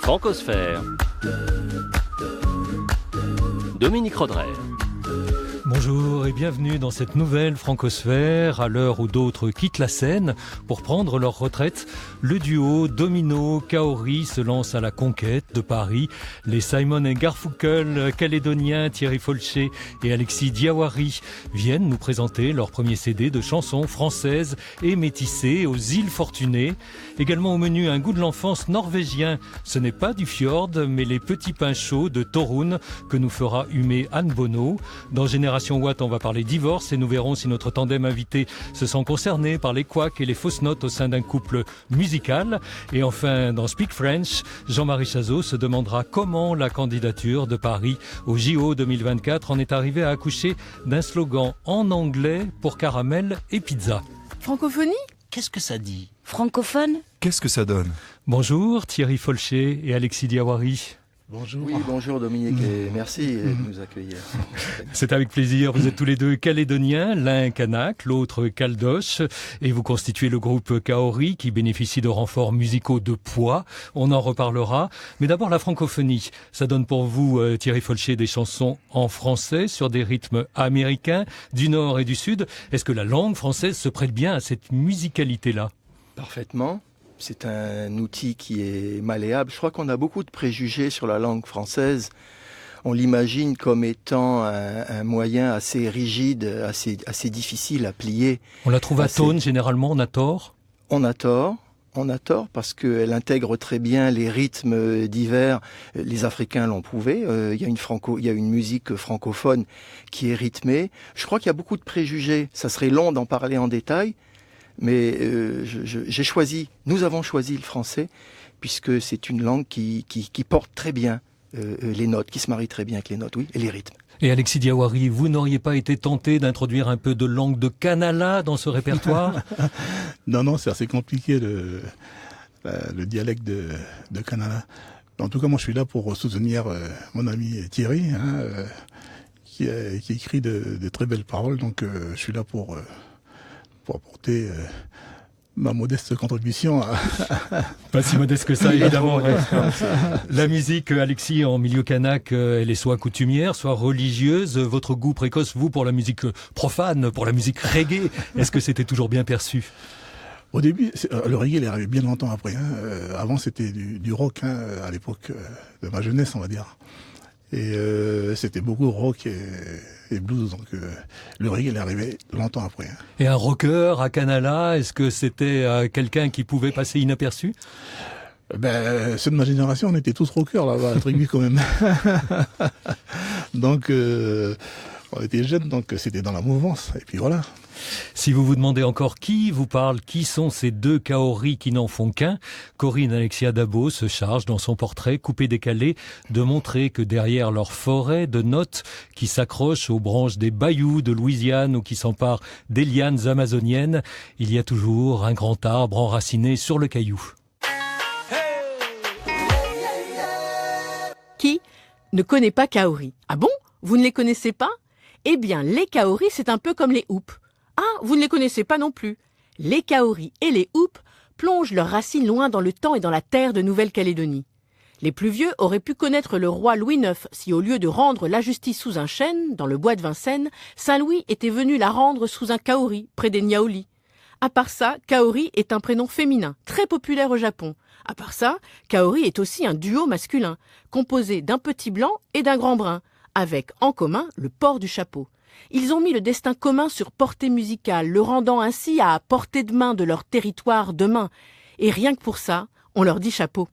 Francosphère. Dominique Rodrer. Bonjour et bienvenue dans cette nouvelle Francosphère, à l'heure où d'autres quittent la scène pour prendre leur retraite. Le duo Domino Kaori se lance à la conquête de Paris. Les Simon et Garfunkel calédoniens Thierry Folché et Alexis Diawari viennent nous présenter leur premier CD de chansons françaises et métissées aux îles Fortunées. Également au menu, un goût de l'enfance norvégien. Ce n'est pas du fjord, mais les petits pains chauds de Torun que nous fera humer Anne Bonneau. Dans Génération Watt, on va parler divorce et nous verrons si notre tandem invité se sent concerné par les couacs et les fausses notes au sein d'un couple musical. Et enfin, dans Speak French, Jean-Marie Chazot se demandera comment la candidature de Paris au JO 2024 en est arrivée à accoucher d'un slogan en anglais pour caramel et pizza. Francophonie ? Qu'est-ce que ça dit ? Francophone ? Qu'est-ce que ça donne ? Bonjour Thierry Folché et Alexis Diawari. Bonjour. Oui, bonjour Dominique et merci de nous accueillir. C'est avec plaisir, vous êtes tous les deux calédoniens, l'un kanak, l'autre caldoche, et vous constituez le groupe Kaori qui bénéficie de renforts musicaux de poids, on en reparlera. Mais d'abord la francophonie, ça donne pour vous Thierry Folché des chansons en français sur des rythmes américains, du nord et du sud. Est-ce que la langue française se prête bien à cette musicalité-là ? Parfaitement. C'est un outil qui est malléable. Je crois qu'on a beaucoup de préjugés sur la langue française. On l'imagine comme étant un moyen assez rigide, assez difficile à plier. On la trouve atone, généralement, on a tort ? On a tort parce qu'elle intègre très bien les rythmes divers. Les Africains l'ont prouvé. Il y a une musique francophone qui est rythmée. Je crois qu'il y a beaucoup de préjugés. Ça serait long d'en parler en détail. Mais nous avons choisi le français puisque c'est une langue qui porte très bien les notes, qui se marie très bien avec les notes, oui, et les rythmes. Et Alexis Diawari, vous n'auriez pas été tenté d'introduire un peu de langue de Kanala dans ce répertoire ? Non, c'est assez compliqué le dialecte de Kanala. En tout cas, moi je suis là pour soutenir mon ami Thierry, qui écrit de très belles paroles, donc je suis là pour apporter ma modeste contribution. Pas si modeste que ça, évidemment. Ouais. La musique, Alexis, en milieu kanak, elle est soit coutumière, soit religieuse. Votre goût précoce, vous, pour la musique profane, pour la musique reggae, est-ce que c'était toujours bien perçu ? Au début, le reggae, il est arrivé bien longtemps après. Avant, c'était du rock, à l'époque de ma jeunesse, on va dire. Et c'était beaucoup rock et blues, donc le reggae il est arrivé longtemps après. Et un rocker à Kanala, est-ce que c'était quelqu'un qui pouvait passer inaperçu ? Ceux de ma génération, on était tous rockers là-bas, à Trigby quand même. Donc on était jeunes, donc c'était dans la mouvance, et puis voilà. Si vous vous demandez encore qui vous parle, qui sont ces deux Kaori qui n'en font qu'un, Corinne Alexia Dabo se charge dans son portrait coupé-décalé de montrer que derrière leur forêt de notes qui s'accrochent aux branches des bayous de Louisiane ou qui s'emparent des lianes amazoniennes, il y a toujours un grand arbre enraciné sur le caillou. Qui ne connaît pas Kaori ? Ah bon ? Vous ne les connaissez pas ? Eh bien, les Kaori, c'est un peu comme les houppes. Ah, vous ne les connaissez pas non plus. Les Kaori et les houppes plongent leurs racines loin dans le temps et dans la terre de Nouvelle-Calédonie. Les plus vieux auraient pu connaître le roi Louis IX si, au lieu de rendre la justice sous un chêne, dans le bois de Vincennes, Saint-Louis était venu la rendre sous un kaori, près des Niaouli. À part ça, Kaori est un prénom féminin, très populaire au Japon. À part ça, Kaori est aussi un duo masculin, composé d'un petit blanc et d'un grand brun, avec en commun le port du chapeau. Ils ont mis le destin commun sur portée musicale, le rendant ainsi à portée de main de leur territoire demain. Et rien que pour ça, on leur dit chapeau.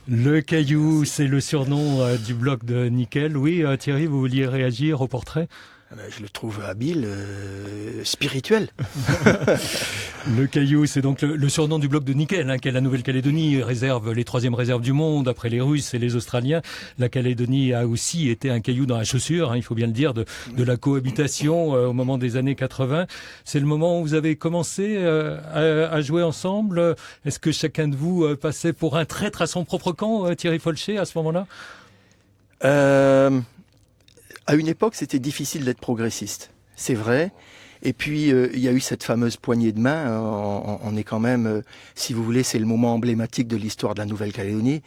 Le caillou, c'est le surnom du bloc de Nickel. Oui, Thierry, vous vouliez réagir au portrait ? Je le trouve habile, spirituel. Le caillou, c'est donc le surnom du bloc de Nickel, qui est la Nouvelle-Calédonie, réserve les troisième réserves du monde, après les Russes et les Australiens. La Calédonie a aussi été un caillou dans la chaussure, il faut bien le dire, de la cohabitation au moment des années 80. C'est le moment où vous avez commencé à jouer ensemble. Est-ce que chacun de vous passait pour un traître à son propre camp, Thierry Folché, à ce moment-là ? À une époque, c'était difficile d'être progressiste. C'est vrai. Et puis, il y a eu cette fameuse poignée de main. On est quand même, si vous voulez, c'est le moment emblématique de l'histoire de la Nouvelle-Calédonie.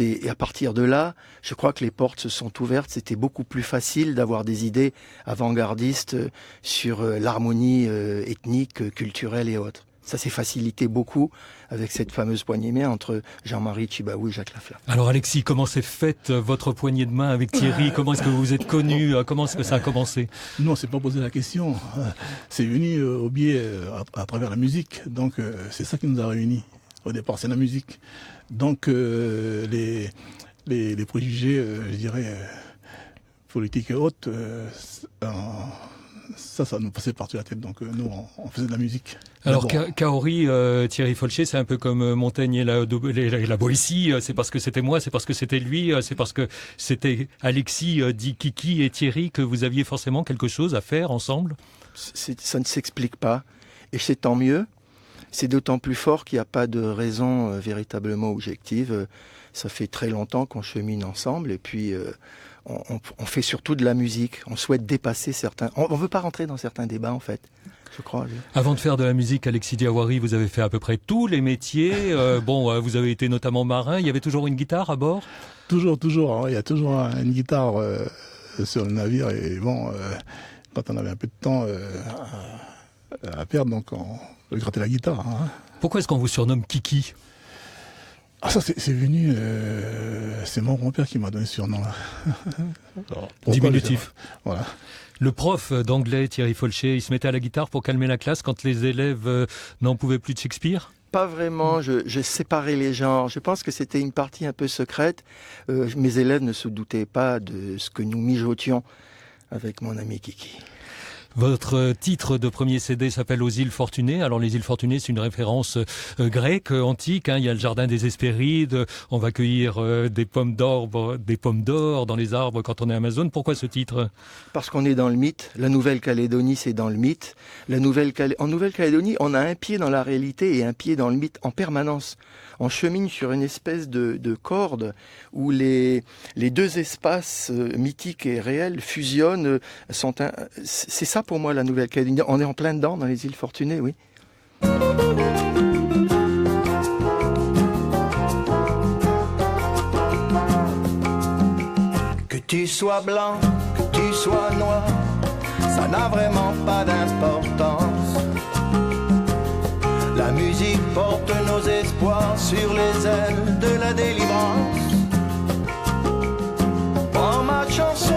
Et à partir de là, je crois que les portes se sont ouvertes. C'était beaucoup plus facile d'avoir des idées avant-gardistes sur l'harmonie ethnique, culturelle et autres. Ça s'est facilité beaucoup avec cette fameuse poignée de main entre Jean-Marie Tjibaou et Jacques Lafleur. Alors Alexis, comment s'est faite votre poignée de main avec Thierry? Comment est-ce que vous vous êtes connus? Comment est-ce que ça a commencé? Non, on s'est pas posé la question. C'est venu au biais à travers la musique. Donc c'est ça qui nous a réunis. Au départ, c'est la musique. Donc les préjugés, je dirais, politiques et autres, ça nous passait par-dessus la tête. Donc nous, on faisait de la musique. Alors Kaori, Thierry Folcher, c'est un peu comme Montaigne et la Boétie. C'est parce que c'était moi, c'est parce que c'était lui, c'est parce que c'était Alexis, dit Kiki et Thierry que vous aviez forcément quelque chose à faire ensemble? Ça ne s'explique pas. Et c'est tant mieux. C'est d'autant plus fort qu'il n'y a pas de raison véritablement objective. Ça fait très longtemps qu'on chemine ensemble et puis on fait surtout de la musique. On souhaite dépasser certains... On ne veut pas rentrer dans certains débats en fait, je crois. Avant de faire de la musique, Alexis Diawari, vous avez fait à peu près tous les métiers. Vous avez été notamment marin. Il y avait toujours une guitare à bord? Toujours. Il y a toujours une guitare sur le navire et quand on avait un peu de temps à perdre, donc on grattait la guitare. Hein. Pourquoi est-ce qu'on vous surnomme Kiki? Ah ça c'est venu, c'est mon grand-père qui m'a donné ce surnom-là. Diminutif. Voilà. Le prof d'anglais, Thierry Folcher, il se mettait à la guitare pour calmer la classe quand les élèves n'en pouvaient plus de Shakespeare? Pas vraiment, je séparais les genres. Je pense que c'était une partie un peu secrète. Mes élèves ne se doutaient pas de ce que nous mijotions avec mon ami Kiki. Votre titre de premier CD s'appelle Aux îles Fortunées. Alors les îles Fortunées, c'est une référence grecque, antique. Il y a le jardin des Hespérides. On va cueillir des pommes d'or dans les arbres quand on est Amazone. Pourquoi ce titre? Parce qu'on est dans le mythe. La Nouvelle-Calédonie, c'est dans le mythe. En Nouvelle-Calédonie, on a un pied dans la réalité et un pied dans le mythe en permanence. On chemine sur une espèce de corde où les deux espaces mythiques et réels fusionnent. C'est ça pour moi la Nouvelle-Calédonie. On est en plein dedans dans les îles Fortunées, oui. Que tu sois blanc, que tu sois noir, ça n'a vraiment pas d'importance. La musique porte nos espoirs sur les ailes de la délivrance. Oh, ma chanson,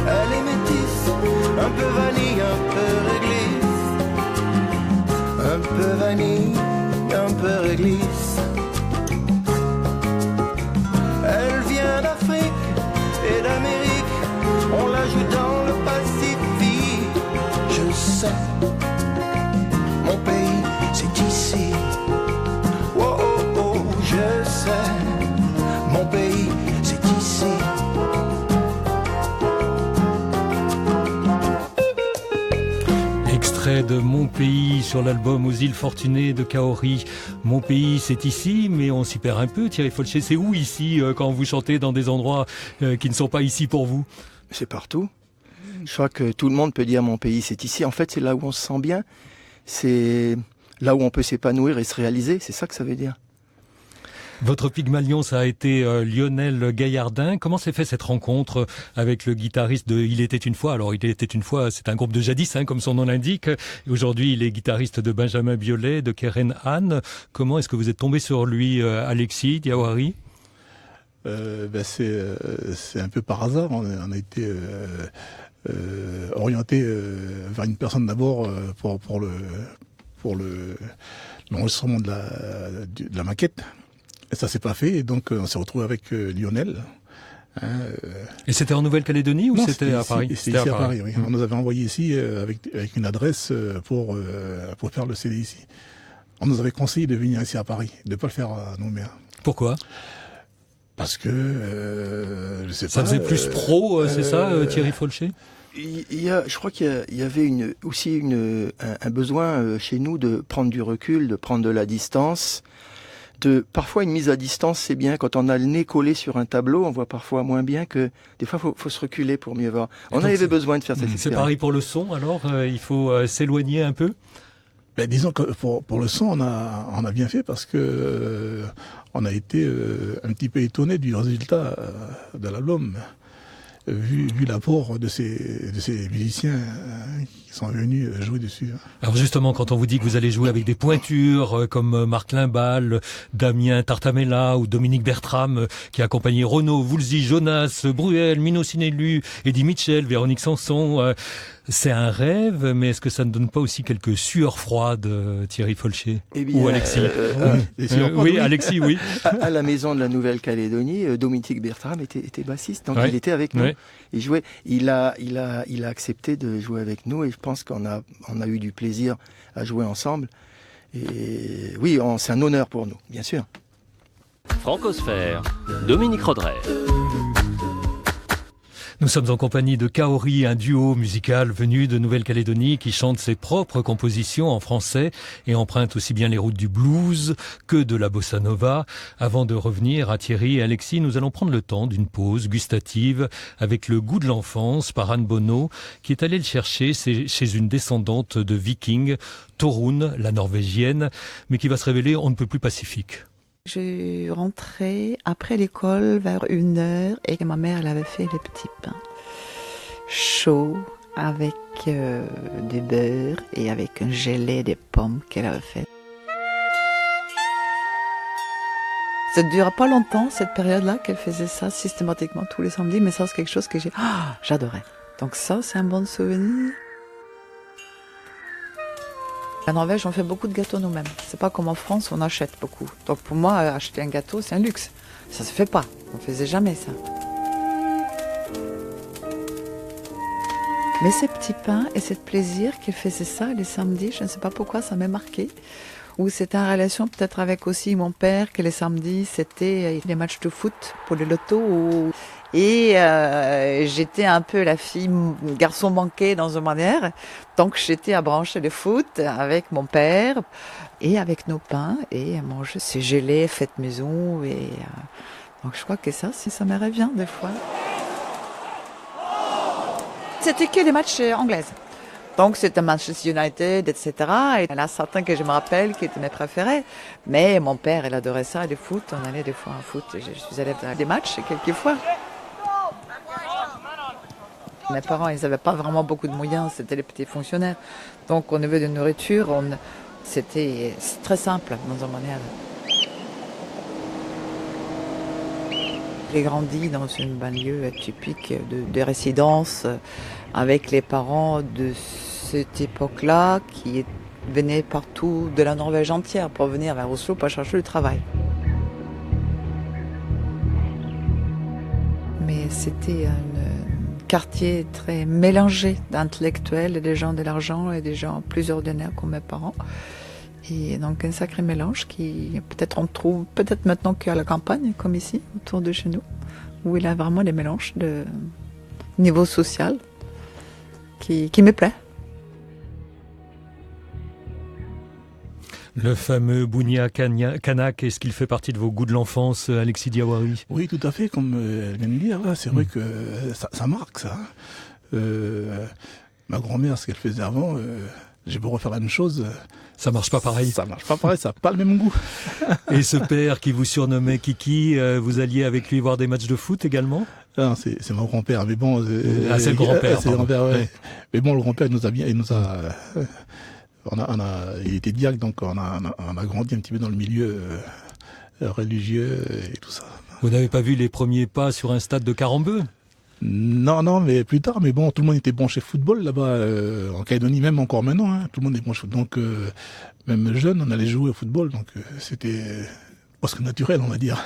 elle est métisse, un peu vanille, un peu réglisse. Un peu vanille, un peu réglisse. Elle vient d'Afrique et d'Amérique, on la joue dans le Pacifique. Je sais, mon pays, c'est ici. Oh, oh, oh, je sais, mon pays, c'est ici. Extrait de Mon pays sur l'album Aux îles Fortunées de Kaori. Mon pays, c'est ici, mais on s'y perd un peu. Thierry Folcher, c'est où ici quand vous chantez dans des endroits qui ne sont pas ici pour vous? C'est partout. Je crois que tout le monde peut dire mon pays, c'est ici. En fait, c'est là où on se sent bien. C'est là où on peut s'épanouir et se réaliser. C'est ça que ça veut dire. Votre Pygmalion, ça a été Lionel Gaillardin. Comment s'est fait cette rencontre avec le guitariste de Il était une fois? Alors, Il était une fois, c'est un groupe de jadis, comme son nom l'indique. Aujourd'hui, il est guitariste de Benjamin Biolay, de Keren Han. Comment est-ce que vous êtes tombé sur lui, Alexis Diawari? C'est un peu par hasard. On a été orienté vers une personne d'abord pour l'enregistrement de la maquette. Et ça s'est pas fait, et donc on s'est retrouvé avec Lionel. Et c'était en Nouvelle-Calédonie ou c'était à Paris? C'était ici à Paris, oui. On nous avait envoyé ici avec une adresse pour faire le CD ici. On nous avait conseillé de venir ici à Paris, de pas le faire à Nouméa. Pourquoi? Parce que je sais ça pas. faisait plus pro, c'est ça, Thierry Folcher? Je crois qu'il y avait aussi un besoin chez nous de prendre du recul, de prendre de la distance, parfois une mise à distance, c'est bien. Quand on a le nez collé sur un tableau, on voit parfois moins bien que des fois, faut se reculer pour mieux voir. On avait besoin de faire cette C'est expérience. pareil pour le son, alors il faut s'éloigner un peu. Ben, disons que pour le son, on a bien fait parce que on a été un petit peu étonné du résultat de l'album. Vu l'apport de ces musiciens qui sont venus jouer dessus. Alors justement, quand on vous dit que vous allez jouer avec des pointures comme Marc Limbal, Damien Tartamella ou Dominique Bertram, qui a accompagné Renaud, Woolsey, Jonas, Bruel, Mino Sinelu, Eddie Mitchell, Véronique Sanson, c'est un rêve, mais est-ce que ça ne donne pas aussi quelques sueurs froides, Thierry Folcher ou Alexis oui, Alexis, oui. À la maison de la Nouvelle-Calédonie, Dominique Bertram était bassiste, donc il était avec nous. Ouais. Il jouait. Il a accepté de jouer avec nous et je pense qu'on a eu du plaisir à jouer ensemble. Et oui, c'est un honneur pour nous, bien sûr. Francosphère, Dominique Rodrey. Nous sommes en compagnie de Kaori, un duo musical venu de Nouvelle-Calédonie qui chante ses propres compositions en français et emprunte aussi bien les routes du blues que de la bossa nova. Avant de revenir à Thierry et Alexis, nous allons prendre le temps d'une pause gustative avec Le goût de l'enfance par Anne Bonneau qui est allée le chercher chez une descendante de vikings, Torun, la norvégienne, mais qui va se révéler on ne peut plus pacifique. Je rentrais après l'école vers 1h et ma mère elle avait fait les petits pains chauds avec du beurre et avec un gelé de pommes qu'elle avait fait. Ça ne dura pas longtemps cette période-là qu'elle faisait ça systématiquement tous les samedis, mais ça c'est quelque chose que j'adorais. Donc ça c'est un bon souvenir. En Norvège, on fait beaucoup de gâteaux nous-mêmes. C'est pas comme en France, on achète beaucoup. Donc pour moi, acheter un gâteau, c'est un luxe. Ça se fait pas. On faisait jamais ça. Mais ces petits pains et ce plaisir qu'elle faisait ça les samedis, je ne sais pas pourquoi, ça m'a marqué. Ou c'était en relation peut-être avec aussi mon père, que les samedis, c'était des matchs de foot pour le loto. Et j'étais un peu la fille, garçon manqué dans une manière. Donc j'étais à brancher le foot avec mon père et avec nos pains et à manger ces gelées faites maison. Donc je crois que ça me revient des fois. C'était que des matchs anglaises. Donc c'était Manchester United, etc. Et il y en a certains que je me rappelle qui étaient mes préférés. Mais mon père, il adorait ça, le foot. On allait des fois en foot. Je suis allée à des matchs quelques fois. Mes parents, ils n'avaient pas vraiment beaucoup de moyens, c'était les petits fonctionnaires. Donc au niveau de nourriture, c'était très simple dans une manière. J'ai grandi dans une banlieue typique de résidence avec les parents de cette époque-là qui venaient partout de la Norvège entière pour venir vers Oslo pour chercher du travail. Mais c'était un quartier très mélangé d'intellectuels et des gens de l'argent et des gens plus ordinaires comme mes parents. Et donc un sacré mélange qui peut-être on trouve peut-être maintenant qu'à la campagne comme ici autour de chez nous où il y a vraiment des mélanges de niveau social qui me plaît. Le fameux Bounia Kanak, est-ce qu'il fait partie de vos goûts de l'enfance, Alexis Diawari? Oui, tout à fait, comme elle vient de dire, là, c'est vrai que ça marque ça. Ma grand-mère, ce qu'elle faisait avant, j'ai beau refaire la même chose. Ça marche pas pareil. Ça marche pas pareil, ça n'a pas le même goût. Et ce père qui vous surnommait Kiki, vous alliez avec lui voir des matchs de foot également? Non, c'est mon grand-père, mais bon. C'est le grand-père. C'est le grand-père, ouais. Mais bon, le grand-père, il était diacre, donc on a grandi un petit peu dans le milieu religieux et tout ça. Vous n'avez pas vu les premiers pas sur un stade de Carambeu? Non, mais plus tard. Mais bon, tout le monde était branché football là-bas, en Calédonie, même encore maintenant. Hein, tout le monde est branché football. Donc, même jeune, on allait jouer au football. Donc, c'était presque naturel, on va dire.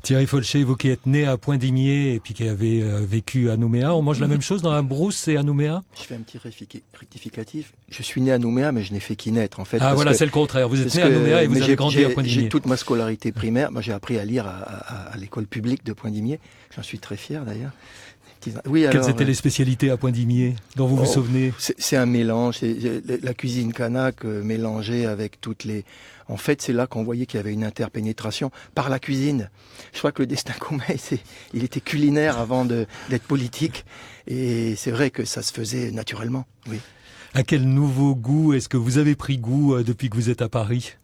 Thierry Folcher, vous qui êtes né à Poindimier et puis qui avez vécu à Nouméa, on mange la même chose dans la brousse et à Nouméa? Je fais un petit rectificatif. Je suis né à Nouméa, mais je n'ai fait qu'y naître, en fait. Ah voilà, c'est le contraire. Vous êtes né à Nouméa et vous avez grandi à Poindimier. J'ai toute ma scolarité primaire. Moi, j'ai appris à lire à l'école publique de Poindimier. J'en suis très fier, d'ailleurs. Oui, Quelles alors, étaient les spécialités à Poindimier dont vous vous souvenez? c'est un mélange, c'est la cuisine kanak mélangée avec toutes les... En fait, c'est là qu'on voyait qu'il y avait une interpénétration par la cuisine. Je crois que le destin Koumé, il était culinaire avant d'être politique. Et c'est vrai que ça se faisait naturellement, oui. À quel nouveau goût est-ce que vous avez pris goût depuis que vous êtes à Paris?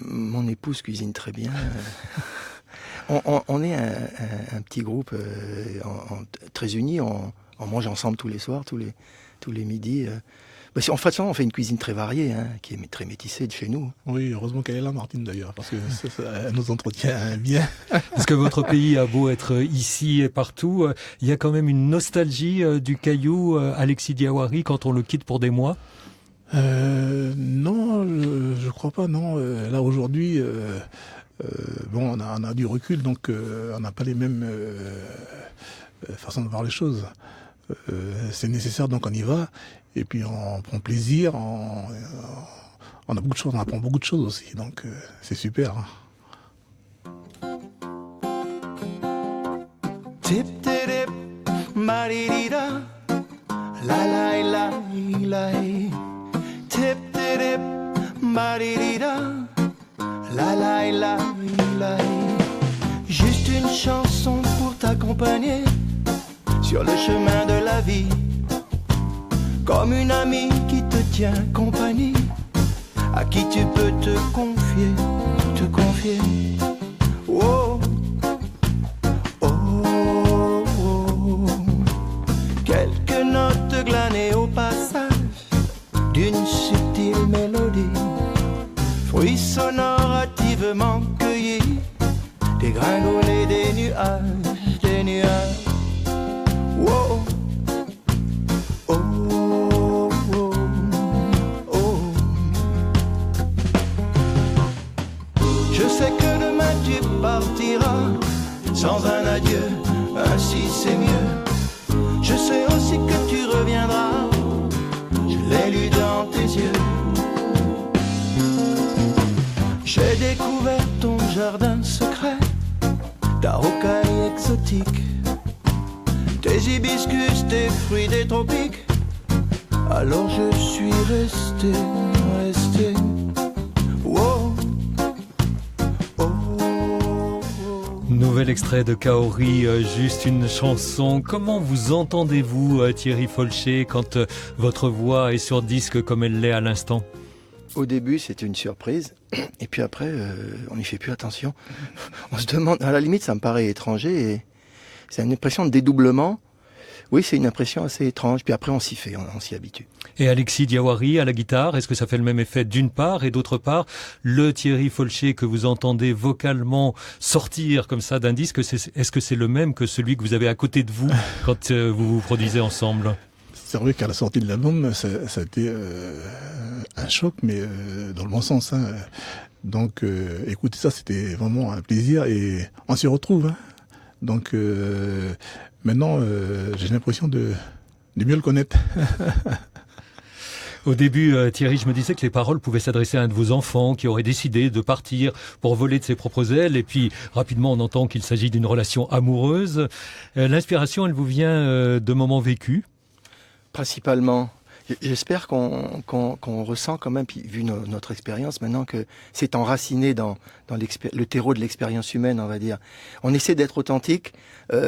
Mon épouse cuisine très bien. On est un petit groupe très uni. On mange ensemble tous les soirs, tous les midis. En fait, on fait une cuisine très variée, qui est très métissée de chez nous. Oui, heureusement qu'elle est là, Martine, d'ailleurs, parce que ça nous entretient bien. Parce que votre pays a beau être ici et partout, il y a quand même une nostalgie du Caillou, Alexis Diawari, quand on le quitte pour des mois? Non, je crois pas, non. Là, aujourd'hui, on a du recul, donc on n'a pas les mêmes façons de voir les choses. C'est nécessaire, donc on y va. Et puis on prend plaisir, on a beaucoup de choses, on apprend beaucoup de choses aussi, donc c'est super. Tip tip maridida, la la la la. Tip tip maridida, la la la la. Juste une chanson pour t'accompagner sur le chemin de la vie. Comme une amie qui te tient compagnie, à qui tu peux te confier, te confier. Oh, oh, oh. Quelques notes glanées au passage d'une subtile mélodie, fruits sonorativement cueillis, dégringolés des nuages, des nuages. Oh, oh. Partira sans un adieu, ainsi c'est mieux. Je sais aussi que tu reviendras, je l'ai lu dans tes yeux. J'ai découvert ton jardin secret, ta rocaille exotique, tes hibiscus, tes fruits des tropiques. Alors je suis resté. Wow. Nouvel extrait de Kaori, juste une chanson. Comment vous entendez-vous, Thierry Folcher, quand votre voix est sur disque comme elle l'est à l'instant? Au début, c'était une surprise. Et puis après, on n'y fait plus attention. On se demande, à la limite, ça me paraît étranger. Et c'est une impression de dédoublement. Oui, c'est une impression assez étrange. Puis après, on s'y fait, on s'y habitue. Et Alexis Diawari à la guitare, est-ce que ça fait le même effet d'une part? Et d'autre part, le Thierry Folcher que vous entendez vocalement sortir comme ça d'un disque, est-ce que c'est le même que celui que vous avez à côté de vous quand vous vous produisez ensemble? C'est vrai qu'à la sortie de l'album, ça a été un choc, mais dans le bon sens. Donc, écouter ça, c'était vraiment un plaisir et on s'y retrouve. Donc, maintenant, j'ai l'impression de mieux le connaître. Au début, Thierry, je me disais que les paroles pouvaient s'adresser à un de vos enfants qui aurait décidé de partir pour voler de ses propres ailes. Et puis, rapidement, on entend qu'il s'agit d'une relation amoureuse. L'inspiration, elle vous vient de moments vécus? Principalement. J'espère qu'on ressent quand même, puis vu notre expérience maintenant, que c'est enraciné dans le terreau de l'expérience humaine, on va dire. On essaie d'être authentique,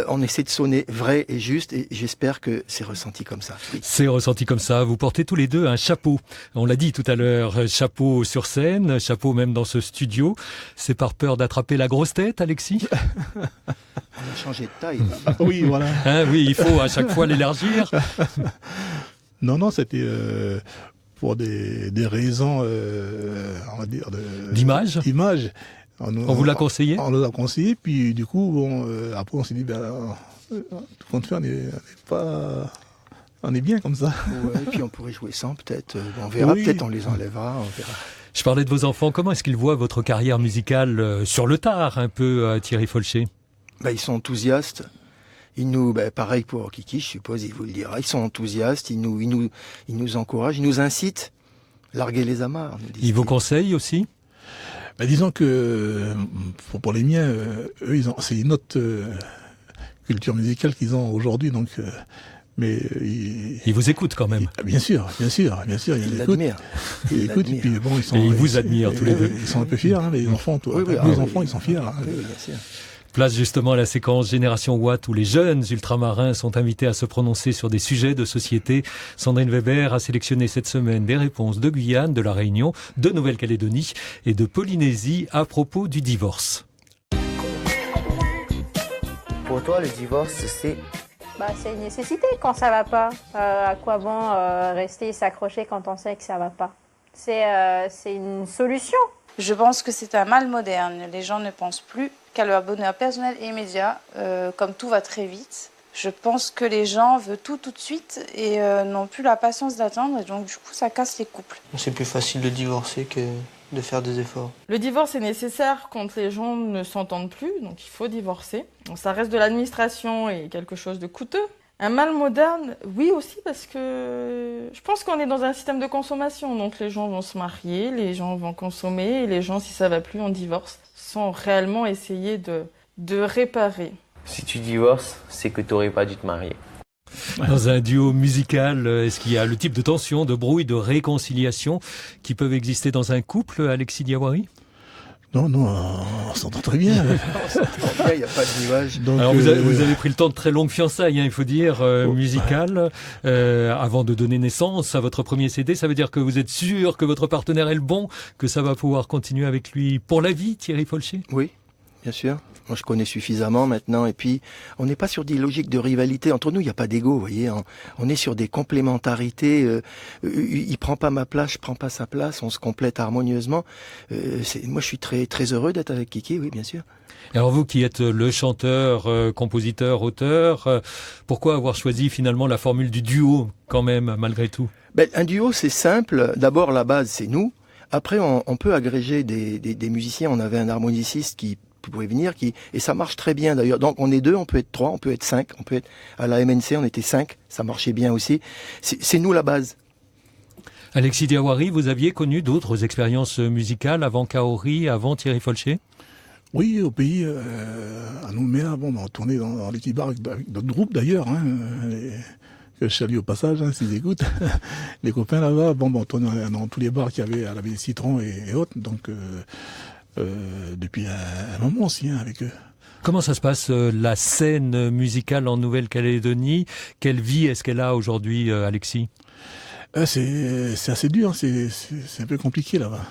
on essaie de sonner vrai et juste, et j'espère que c'est ressenti comme ça. Oui. C'est ressenti comme ça. Vous portez tous les deux un chapeau. On l'a dit tout à l'heure, chapeau sur scène, chapeau même dans ce studio. C'est par peur d'attraper la grosse tête, Alexis? On a changé de taille. Oui, voilà. Oui, il faut à chaque fois l'élargir. Non, c'était pour des raisons, on va dire, d'image. On vous l'a conseillé? On nous a conseillé, puis du coup, après on s'est dit, tout compte fait, on est bien comme ça. Ouais, et puis on pourrait jouer sans, peut-être. On verra, oui. Peut-être on les enlèvera, on verra. Je parlais de vos enfants. Comment est-ce qu'ils voient votre carrière musicale sur le tard, un peu, Thierry Folcher? Ils sont enthousiastes. Pareil pour Kiki, je suppose, il vous le dira. Ils sont enthousiastes, ils nous encouragent, ils nous incitent. Larguer les amarres. Ils vous conseillent aussi? Disons que pour les miens, eux, c'est une autre culture musicale qu'ils ont aujourd'hui. Donc, mais il vous écoute quand même. Bien sûr. Il l'admire. Il écoute, et puis bon, ils vous admirent tous les deux. Ils sont un peu fiers, hein, les enfants. Enfants, ils sont fiers. Hein. Oui, bien sûr. Place justement à la séquence Génération Watt où les jeunes ultramarins sont invités à se prononcer sur des sujets de société. Sandrine Weber a sélectionné cette semaine des réponses de Guyane, de La Réunion, de Nouvelle-Calédonie et de Polynésie à propos du divorce. Pour toi, le divorce, c'est une nécessité quand ça va pas. À quoi bon rester et s'accrocher quand on sait que ça va pas? C'est une solution. Je pense que c'est un mal moderne. Les gens ne pensent plus qu'à leur bonheur personnel et immédiat, comme tout va très vite. Je pense que les gens veulent tout de suite et n'ont plus la patience d'attendre. Et donc, du coup, ça casse les couples. C'est plus facile de divorcer que de faire des efforts. Le divorce est nécessaire quand les gens ne s'entendent plus, donc il faut divorcer. Donc, ça reste de l'administration et quelque chose de coûteux. Un mal moderne, oui aussi, parce que je pense qu'on est dans un système de consommation. Donc les gens vont se marier, les gens vont consommer, et les gens, si ça va plus, on divorce, sans réellement essayer de réparer. Si tu divorces, c'est que tu n'aurais pas dû te marier. Dans un duo musical, est-ce qu'il y a le type de tension, de brouille, de réconciliation qui peuvent exister dans un couple, Alexis Diawari ? Non, on s'entend très bien. Il n'y a pas de nuage. Donc, alors vous avez pris le temps de très longues fiançailles, il faut dire, musicales, avant de donner naissance à votre premier CD. Ça veut dire que vous êtes sûr que votre partenaire est le bon, que ça va pouvoir continuer avec lui pour la vie, Thierry Folcher ? Oui, bien sûr. Moi, je connais suffisamment maintenant. Et puis, on n'est pas sur des logiques de rivalité. Entre nous, il n'y a pas d'ego, vous voyez. On est sur des complémentarités. Il prend pas ma place, je prends pas sa place. On se complète harmonieusement. Moi, je suis très, très heureux d'être avec Kiki, oui, bien sûr. Alors vous qui êtes le chanteur, compositeur, auteur, pourquoi avoir choisi finalement la formule du duo quand même, malgré tout ? Un duo, c'est simple. D'abord, la base, c'est nous. Après, on peut agréger des musiciens. On avait un harmoniciste qui pouvait venir, et ça marche très bien d'ailleurs. Donc on est 2, on peut être 3, on peut être 5, on peut être à la MNC, on était 5, ça marchait bien aussi. C'est nous la base. Alexis Diawari, vous aviez connu d'autres expériences musicales avant Kaori, avant Thierry Folcher ? Oui, au pays, à Nouméa, on tournait dans les petits bars avec d'autres groupes d'ailleurs, que je salue au passage, s'ils écoutent. Les copains là-bas, on tournait dans tous les bars qu'il y avait à la Baie Citron et autres, donc depuis un moment aussi avec eux. Comment ça se passe, la scène musicale en Nouvelle-Calédonie ? Quelle vie est-ce qu'elle a aujourd'hui, Alexis ? C'est assez dur, c'est un peu compliqué là-bas.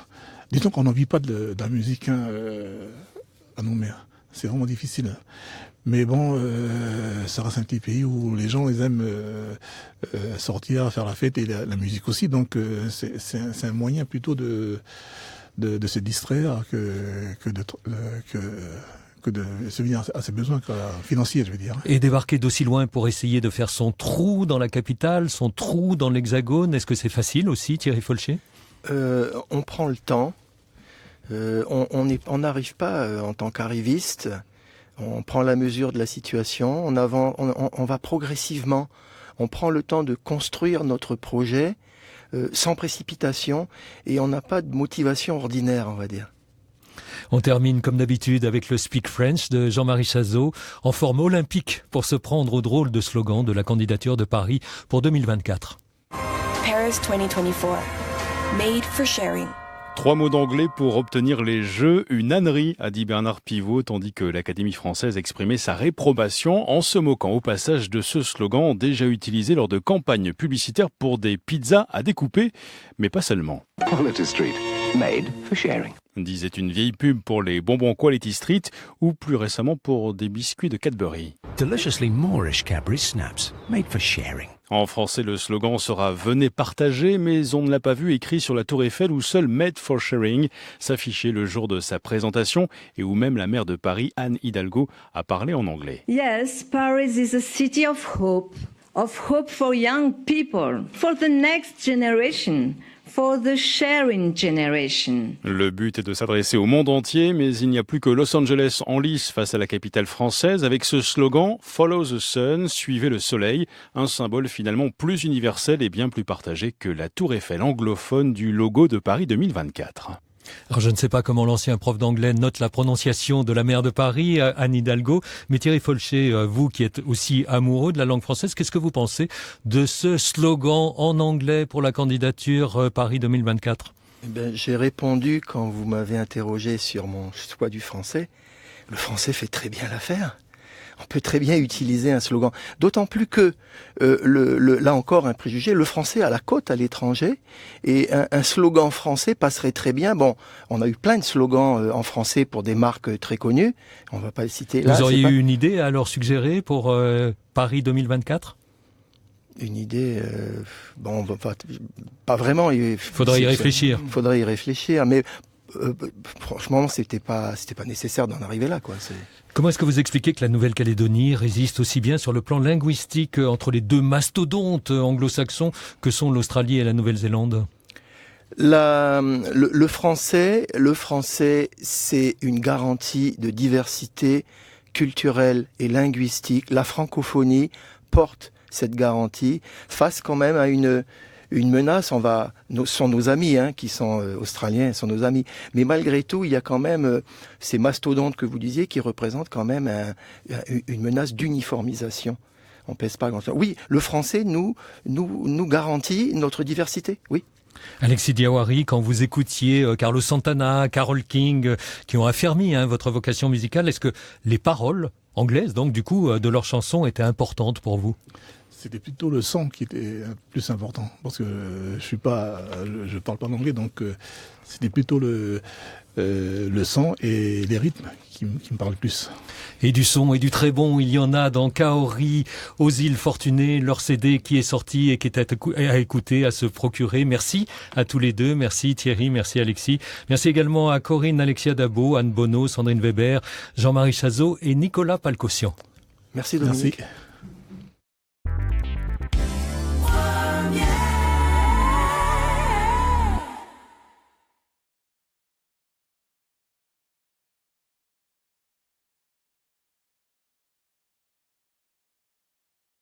Disons qu'on n'en vit pas de la musique à Nouméa. C'est vraiment difficile. Mais bon, ça reste un petit pays où les gens ils aiment sortir, faire la fête et la musique aussi. Donc c'est un moyen plutôt de se distraire que de subvenir à ses besoins financiers, je veux dire. Et débarquer d'aussi loin pour essayer de faire son trou dans la capitale, son trou dans l'Hexagone, est-ce que c'est facile aussi, Thierry Folcher ? On prend le temps. On n'arrive pas en tant qu'arriviste. On prend la mesure de la situation. On va progressivement. On prend le temps de construire notre projet sans précipitation, et on n'a pas de motivation ordinaire, on va dire. On termine comme d'habitude avec le Speak French de Jean-Marie Chazot, en forme olympique pour se prendre au drôle de slogan de la candidature de Paris pour 2024. Paris 2024. Made for sharing. 3 mots d'anglais pour obtenir les Jeux, une ânerie, a dit Bernard Pivot, tandis que l'Académie française exprimait sa réprobation en se moquant au passage de ce slogan déjà utilisé lors de campagnes publicitaires pour des pizzas à découper, mais pas seulement. Quality Street, made for sharing. Disait une vieille pub pour les bonbons Quality Street ou plus récemment pour des biscuits de Cadbury. Deliciously Moorish Cadbury Snaps, made for sharing. En français, le slogan sera « Venez partager », mais on ne l'a pas vu écrit sur la Tour Eiffel où seul « Made for Sharing » s'affichait le jour de sa présentation et où même la maire de Paris, Anne Hidalgo, a parlé en anglais. Yes, Paris is a city of hope for young people, for the next generation. For the sharing generation. Le but est de s'adresser au monde entier, mais il n'y a plus que Los Angeles en lice face à la capitale française avec ce slogan « Follow the sun », suivez le soleil, un symbole finalement plus universel et bien plus partagé que la tour Eiffel anglophone du logo de Paris 2024. Alors, je ne sais pas comment l'ancien prof d'anglais note la prononciation de la maire de Paris, Anne Hidalgo, mais Thierry Folcher, vous qui êtes aussi amoureux de la langue française, qu'est-ce que vous pensez de ce slogan en anglais pour la candidature Paris 2024 ? J'ai répondu quand vous m'avez interrogé sur mon choix du français. Le français fait très bien l'affaire. On peut très bien utiliser un slogan. D'autant plus que, là encore un préjugé, le français a la cote à l'étranger et un slogan français passerait très bien. Bon, on a eu plein de slogans en français pour des marques très connues. On va pas le citer là. Vous auriez eu une idée à leur suggérer pour Paris 2024 ? Une idée, pas vraiment. Faudrait y réfléchir. Faudrait y réfléchir, mais franchement, c'était pas nécessaire d'en arriver là, quoi. Comment est-ce que vous expliquez que la Nouvelle-Calédonie résiste aussi bien sur le plan linguistique entre les deux mastodontes anglo-saxons que sont l'Australie et la Nouvelle-Zélande ? Le français, c'est une garantie de diversité culturelle et linguistique. La francophonie porte cette garantie face quand même à une menace. Sont nos amis, qui sont australiens, sont nos amis. Mais malgré tout, il y a quand même ces mastodontes que vous disiez qui représentent quand même une menace d'uniformisation. On pèse pas grand-chose. Oui, le français nous garantit notre diversité. Oui. Alexis Diawari, quand vous écoutiez Carlos Santana, Carole King, qui ont affermi votre vocation musicale, est-ce que les paroles anglaises, donc du coup, de leurs chansons étaient importantes pour vous ? C'était plutôt le son qui était plus important, parce que je parle pas l'anglais, donc c'était plutôt le son et les rythmes qui me parlent plus. Et du son et du très bon, il y en a dans Kaori, aux îles Fortunées, leur CD qui est sorti et qui est à écouter, à se procurer. Merci à tous les deux, merci Thierry, merci Alexis. Merci également à Corinne Alexia Dabo, Anne Bonneau, Sandrine Weber, Jean-Marie Chazot et Nicolas Palcossian. Merci Dominique. Merci.